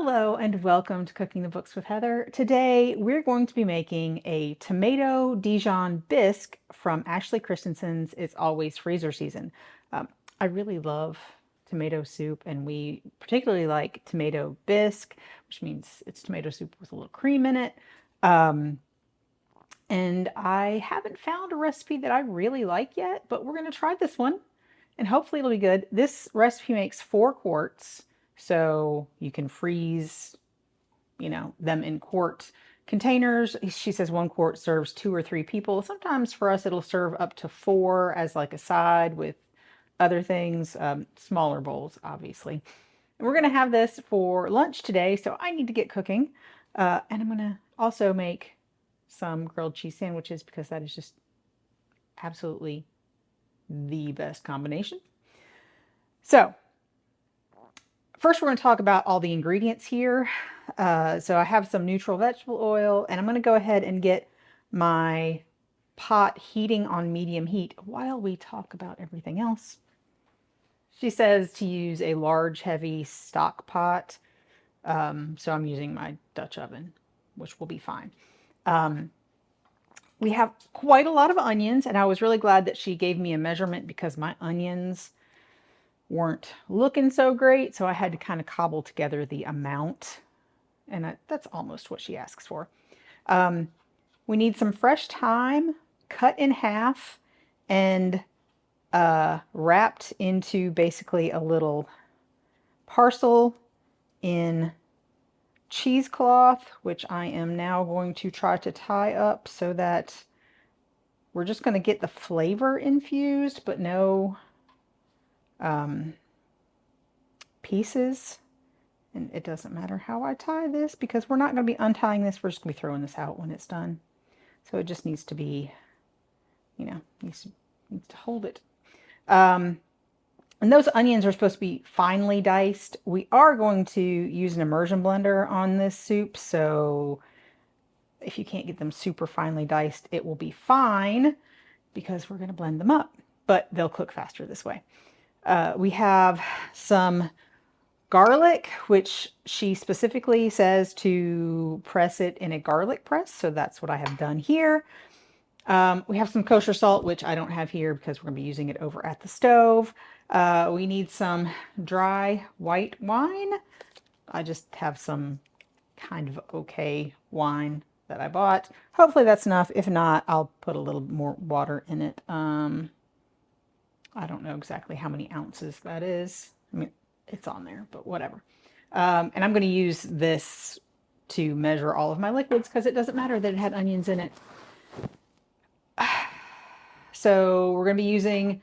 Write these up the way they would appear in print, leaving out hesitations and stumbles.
Hello and welcome to Cooking the Books with Heather. Today we're going to be making a Tomato-Dijon Bisque from Ashley Christensen's It's Always Freezer Season. I really love tomato soup, and we particularly like tomato bisque, which means it's tomato soup with a little cream in it. Um, and I haven't found a recipe that I really like yet, but we're going to try this one and hopefully it'll be good. This recipe makes 4 quarts, so you can freeze, them in quart containers. She says 1 quart serves 2 or 3 people. Sometimes for us, it'll serve up to 4 as like a side with other things, smaller bowls, obviously. And we're going to have this for lunch today, so I need to get cooking. And I'm going to also make some grilled cheese sandwiches because that is just absolutely the best combination. So first we're going to talk about all the ingredients here. So I have some neutral vegetable oil, and I'm going to go ahead and get my pot heating on medium heat while we talk about everything else. She says to use a large, heavy stock pot. So I'm using my Dutch oven, which will be fine. We have quite a lot of onions, and I was really glad that she gave me a measurement because my onions weren't looking so great, so I had to kind of cobble together the amount, and that's almost what she asks for. We need some fresh thyme cut in half and wrapped into basically a little parcel in cheesecloth, which I am now going to try to tie up so that we're just going to get the flavor infused, but no pieces. And it doesn't matter how I tie this because we're not going to be untying this. We're just going to be throwing this out when it's done. So it just needs to be, needs to hold it. And those onions are supposed to be finely diced. We are going to use an immersion blender on this soup, so if you can't get them super finely diced, it will be fine because we're going to blend them up, but they'll cook faster this way. We have some garlic, which she specifically says to press it in a garlic press, so that's what I have done here. We have some kosher salt, which I don't have here because we're going to be using it over at the stove. We need some dry white wine. I just have some kind of okay wine that I bought. Hopefully that's enough. If not, I'll put a little more water in it. I don't know exactly how many ounces that is. I mean, it's on there, but whatever. And I'm going to use this to measure all of my liquids because it doesn't matter that it had onions in it. So we're going to be using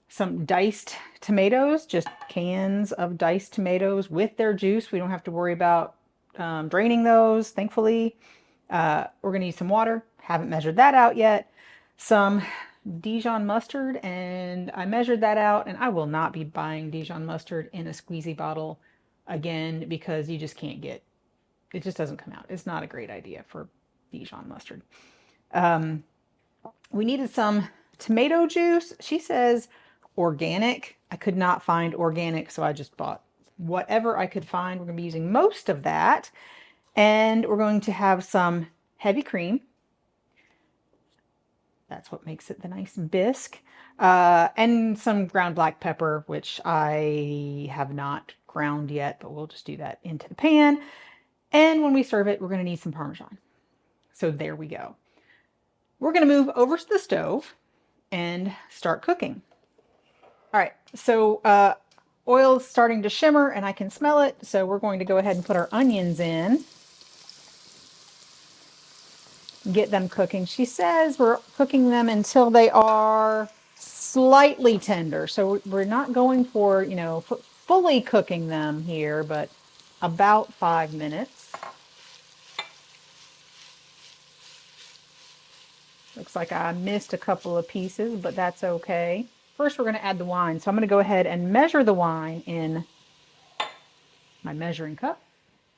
some diced tomatoes, just cans of diced tomatoes with their juice. We don't have to worry about draining those, thankfully. We're going to use some water. Haven't measured that out yet. Some Dijon mustard, and I measured that out, and I will not be buying Dijon mustard in a squeezy bottle again because you just can't get, it just doesn't come out. It's not a great idea for Dijon mustard. We needed some tomato juice. She says organic. I could not find organic, so I just bought whatever I could find. We're going to be using most of that, and we're going to have some heavy cream. That's what makes it the nice bisque. And some ground black pepper, which I have not ground yet, but we'll just do that into the pan. And when we serve it, we're going to need some Parmesan. So there we go. We're going to move over to the stove and start cooking. All right, so oil's starting to shimmer and I can smell it. So we're going to go ahead and put our onions in. Get them cooking. She says we're cooking them until they are slightly tender. So we're not going for, fully cooking them here, but about 5 minutes. Looks like I missed a couple of pieces, but that's okay. First, we're going to add the wine. So I'm going to go ahead and measure the wine in my measuring cup.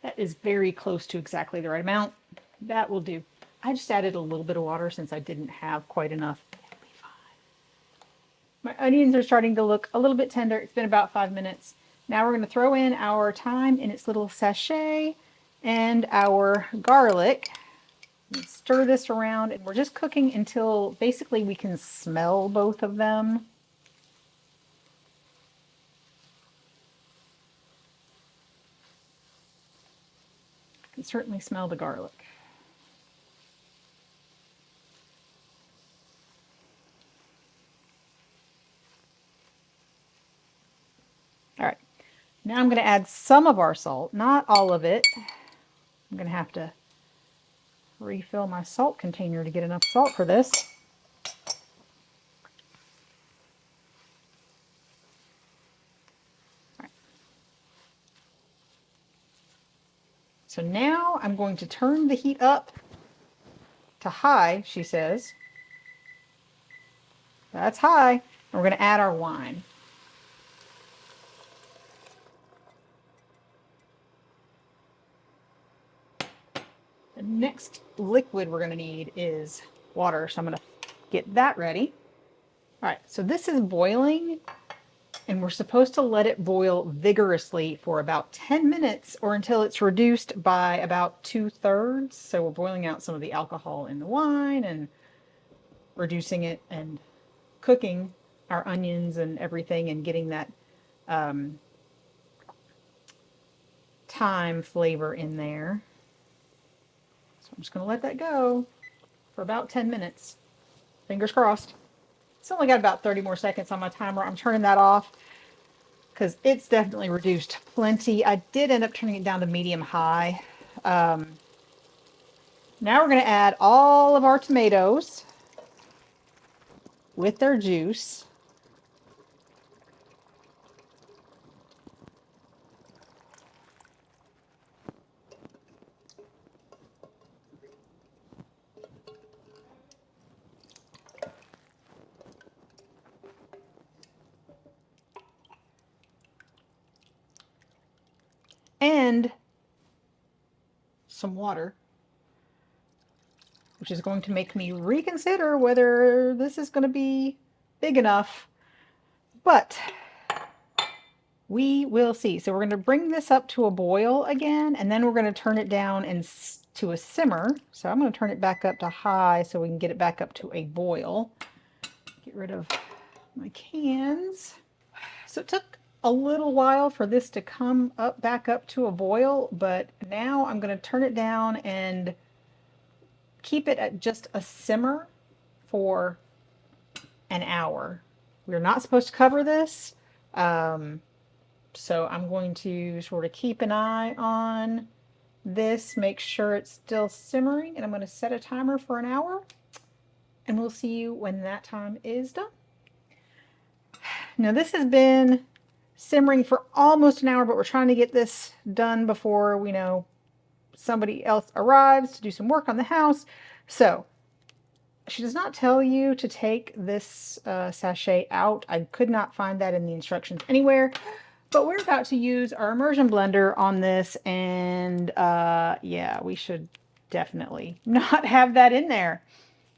That is very close to exactly the right amount. That will do. I just added a little bit of water since I didn't have quite enough. It'll be fine. My onions are starting to look a little bit tender. It's been about 5 minutes. Now we're going to throw in our thyme in its little sachet and our garlic. Stir this around, and we're just cooking until basically we can smell both of them. I can certainly smell the garlic. All right, now I'm going to add some of our salt, not all of it. I'm going to have to refill my salt container to get enough salt for this. All right. So now I'm going to turn the heat up to high, she says. That's high. And we're going to add our wine. The next liquid we're going to need is water, so I'm going to get that ready. All right, so this is boiling, and we're supposed to let it boil vigorously for about 10 minutes or until it's reduced by about 2/3. So we're boiling out some of the alcohol in the wine and reducing it and cooking our onions and everything and getting that thyme flavor in there. So I'm just going to let that go for about 10 minutes. Fingers crossed. It's only got about 30 more seconds on my timer. I'm turning that off because it's definitely reduced plenty. I did end up turning it down to medium high. Now we're going to add all of our tomatoes with their juice. And some water, which is going to make me reconsider whether this is going to be big enough, but we will see. So we're going to bring this up to a boil again, and then we're going to turn it down and to a simmer. So I'm going to turn it back up to high so we can get it back up to a boil. Get rid of my cans. So it took a little while for this to come up back up to a boil, but now I'm going to turn it down and keep it at just a simmer for an hour. We're not supposed to cover this, so I'm going to sort of keep an eye on this, make sure it's still simmering, and I'm going to set a timer for an hour, and we'll see you when that time is done. Now this has been simmering for almost an hour, but we're trying to get this done before we know somebody else arrives to do some work on the house. So she does not tell you to take this sachet out. I could not find that in the instructions anywhere, but we're about to use our immersion blender on this, and yeah, we should definitely not have that in there.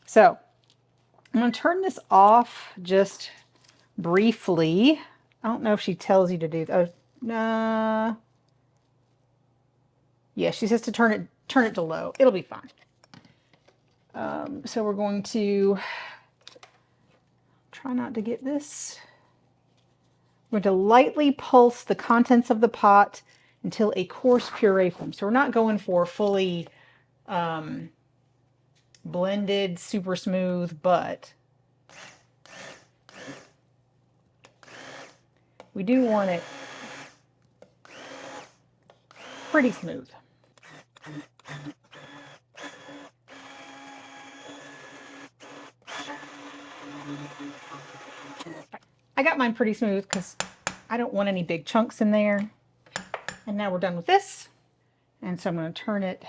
So I'm going to turn this off just briefly. I don't know if she tells you to do that. Oh, yeah, she says to turn it to low. It'll be fine. So we're going to try not to get this. We're going to lightly pulse the contents of the pot until a coarse puree forms. So we're not going for fully blended, super smooth, but we do want it pretty smooth. I got mine pretty smooth because I don't want any big chunks in there. And now we're done with this. And so I'm going to turn it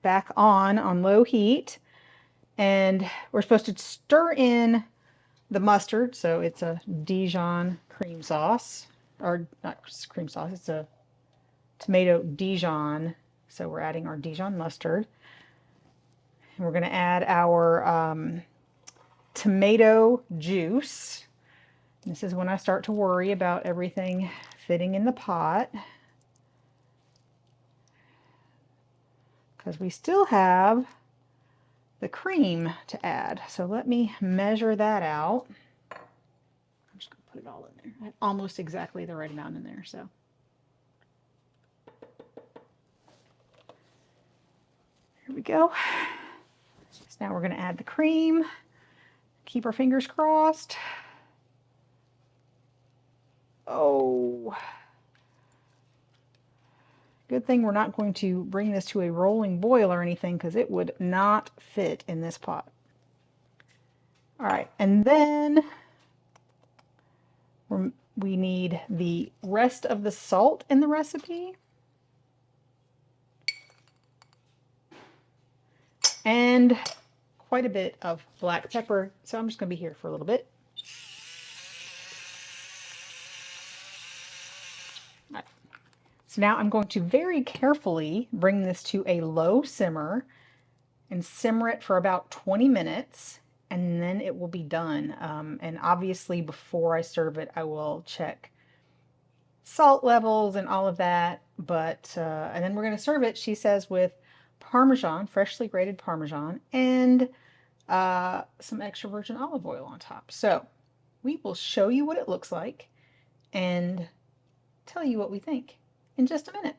back on low heat. And we're supposed to stir in the mustard. So it's a Dijon cream sauce, or not cream sauce, it's a tomato Dijon. So we're adding our Dijon mustard. And we're going to add our tomato juice. This is when I start to worry about everything fitting in the pot, because we still have the cream to add. So let me measure that out. I'm just going to put it all in there. I have almost exactly the right amount in there. So here we go. So now we're going to add the cream. Keep our fingers crossed. Oh, good thing we're not going to bring this to a rolling boil or anything, because it would not fit in this pot. All right, and then we need the rest of the salt in the recipe. And quite a bit of black pepper. So I'm just going to be here for a little bit. All right. So now I'm going to very carefully bring this to a low simmer and simmer it for about 20 minutes, and then it will be done. And obviously before I serve it, I will check salt levels and all of that. But and then we're going to serve it, she says, with Parmesan, freshly grated Parmesan, and some extra virgin olive oil on top. So we will show you what it looks like and tell you what we think in just a minute.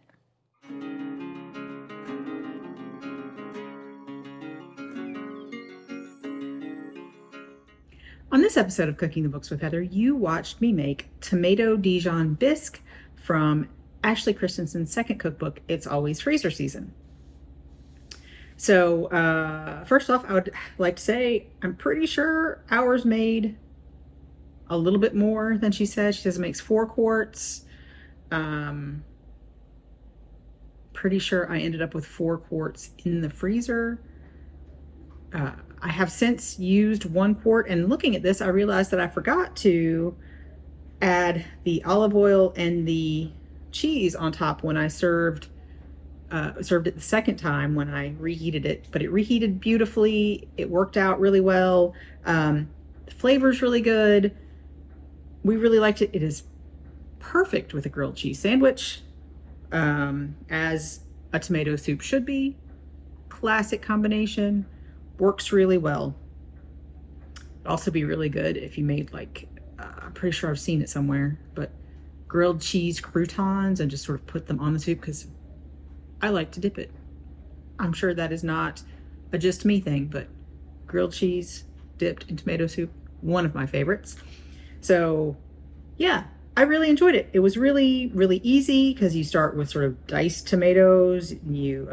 On this episode of Cooking the Books with Heather, you watched me make Tomato-Dijon Bisque from Ashley Christensen's second cookbook, It's Always Freezer Season. So first off, I would like to say I'm pretty sure ours made a little bit more than she says. She says it makes 4 quarts. Pretty sure I ended up with 4 quarts in the freezer. I have since used 1 quart, and looking at this, I realized that I forgot to add the olive oil and the cheese on top when I served it the second time when I reheated it, but it reheated beautifully. It worked out really well. The flavor's really good. We really liked it. It is perfect with a grilled cheese sandwich, as a tomato soup should be. Classic combination. Works really well. It'd also be really good if you made, like, I'm pretty sure I've seen it somewhere, but grilled cheese croutons and just sort of put them on the soup, because I like to dip it. I'm sure that is not a just me thing, but grilled cheese dipped in tomato soup, one of my favorites. So yeah, I really enjoyed it. It was really, really easy, because you start with sort of diced tomatoes. You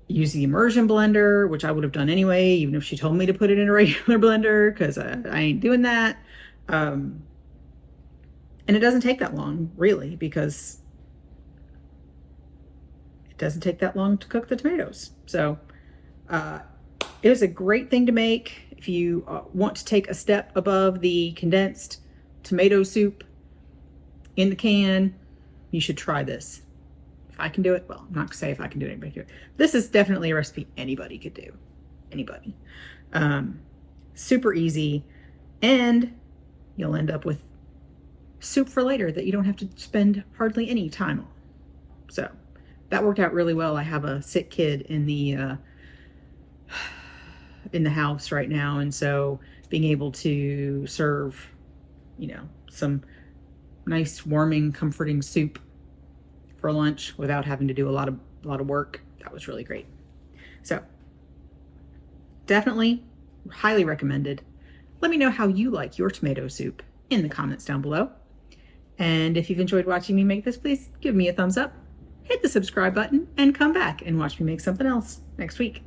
use the immersion blender, which I would have done anyway, even if she told me to put it in a regular blender, because I ain't doing that. And it doesn't take that long, really, because it doesn't take that long to cook the tomatoes. So it was a great thing to make if you want to take a step above the condensed tomato soup in the can. You should try this. If I can do it, well, I'm not gonna say if I can do it, anybody can do it. This is definitely a recipe anybody could do. Anybody. Super easy, and you'll end up with soup for later that you don't have to spend hardly any time on. So that worked out really well. I have a sick kid in the house right now, and so being able to serve, you know, some nice, warming, comforting soup for lunch without having to do a lot of work, that was really great. So definitely highly recommended. Let me know how you like your tomato soup in the comments down below. And if you've enjoyed watching me make this, please give me a thumbs up, hit the subscribe button, and come back and watch me make something else next week.